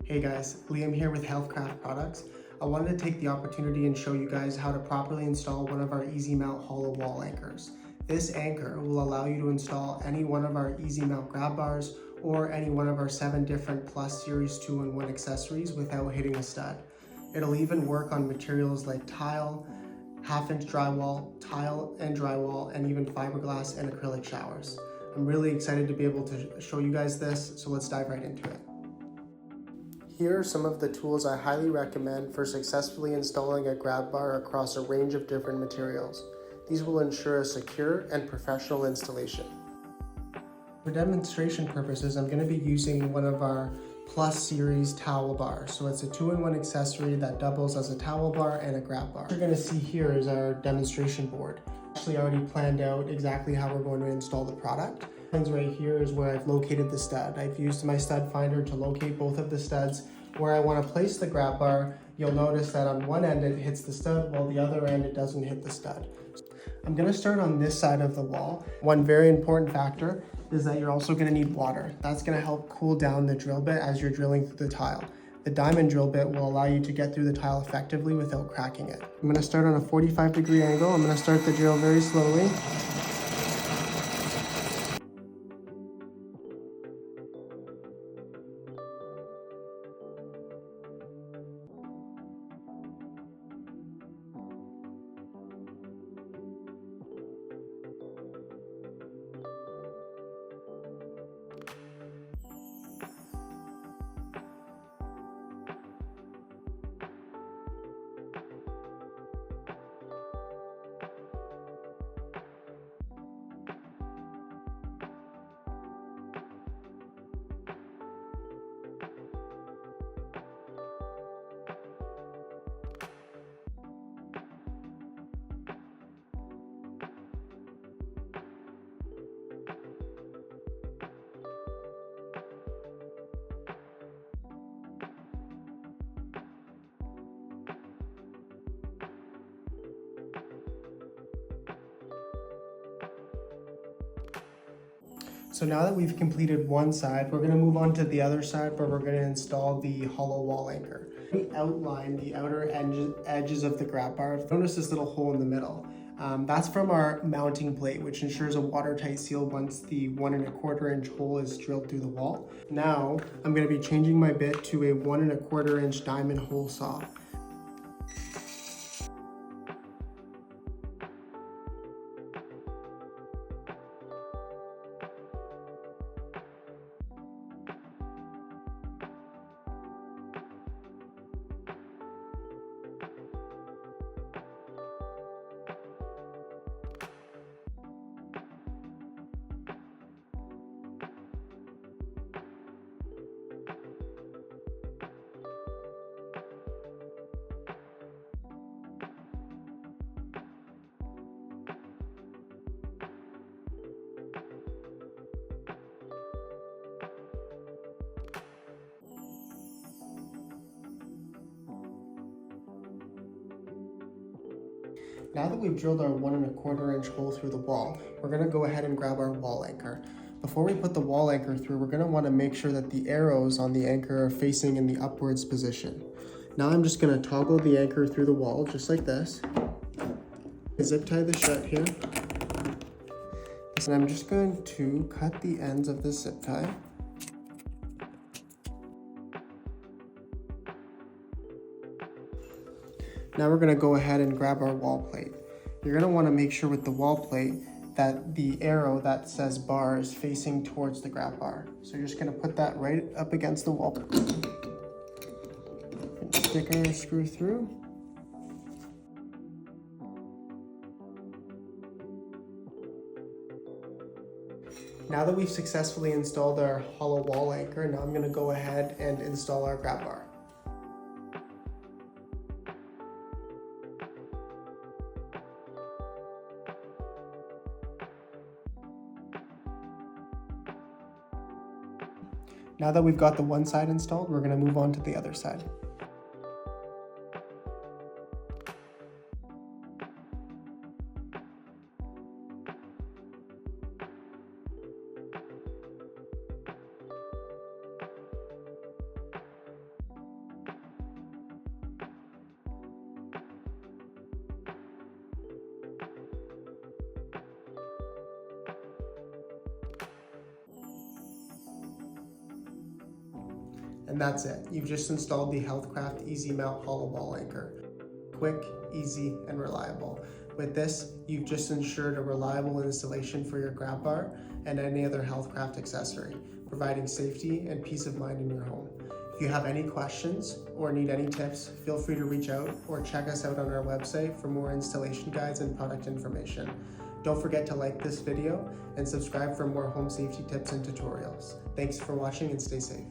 Hey guys, Liam here with HealthCraft Products. I wanted to take the opportunity and show you guys how to properly install one of our Easy Mount hollow wall anchors. This anchor will allow you to install any one of our Easy Mount grab bars or any one of our 7 different Plus Series 2-in-1 accessories without hitting a stud. It'll even work on materials like tile, half-inch drywall, tile and drywall, and even fiberglass and acrylic showers. I'm really excited to be able to show you guys this, so let's dive right into it. Here are some of the tools I highly recommend for successfully installing a grab bar across a range of different materials. These will ensure a secure and professional installation. For demonstration purposes, I'm going to be using one of our Plus Series towel bars. So it's a 2-in-1 accessory that doubles as a towel bar and a grab bar. What you're going to see here is our demonstration board. Actually already planned out exactly how we're going to install the product. Right here is where I've located the stud. I've used my stud finder to locate both of the studs. Where I want to place the grab bar, you'll notice that on one end it hits the stud, while the other end it doesn't hit the stud. I'm going to start on this side of the wall. One very important factor is that you're also going to need water. That's going to help cool down the drill bit as you're drilling through the tile. The diamond drill bit will allow you to get through the tile effectively without cracking it. I'm going to start on a 45-degree angle. I'm going to start the drill very slowly. So now that we've completed one side, we're going to move on to the other side where we're going to install the hollow wall anchor. We outline the outer edges of the grab bar. Notice this little hole in the middle. That's from our mounting plate, which ensures a watertight seal once the 1¼ inch hole is drilled through the wall. Now I'm going to be changing my bit to a 1¼ inch diamond hole saw. Now that we've drilled our 1¼ inch hole through the wall, we're going to go ahead and grab our wall anchor. Before we put the wall anchor through, we're going to want to make sure that the arrows on the anchor are facing in the upwards position. Now I'm just going to toggle the anchor through the wall just like this. Zip tie this shut here. And I'm just going to cut the ends of the zip tie. Now we're going to go ahead and grab our wall plate. You're going to want to make sure with the wall plate that the arrow that says bar is facing towards the grab bar. So you're just going to put that right up against the wall. Stick our screw through. Now that we've successfully installed our hollow wall anchor, now I'm going to go ahead and install our grab bar. Now that we've got the one side installed, we're going to move on to the other side. And that's it. You've just installed the HealthCraft Easy Mount hollow wall anchor. Quick, easy, and reliable. With this, you've just ensured a reliable installation for your grab bar and any other HealthCraft accessory, providing safety and peace of mind in your home. If you have any questions or need any tips, feel free to reach out or check us out on our website for more installation guides and product information. Don't forget to like this video and subscribe for more home safety tips and tutorials. Thanks for watching and stay safe.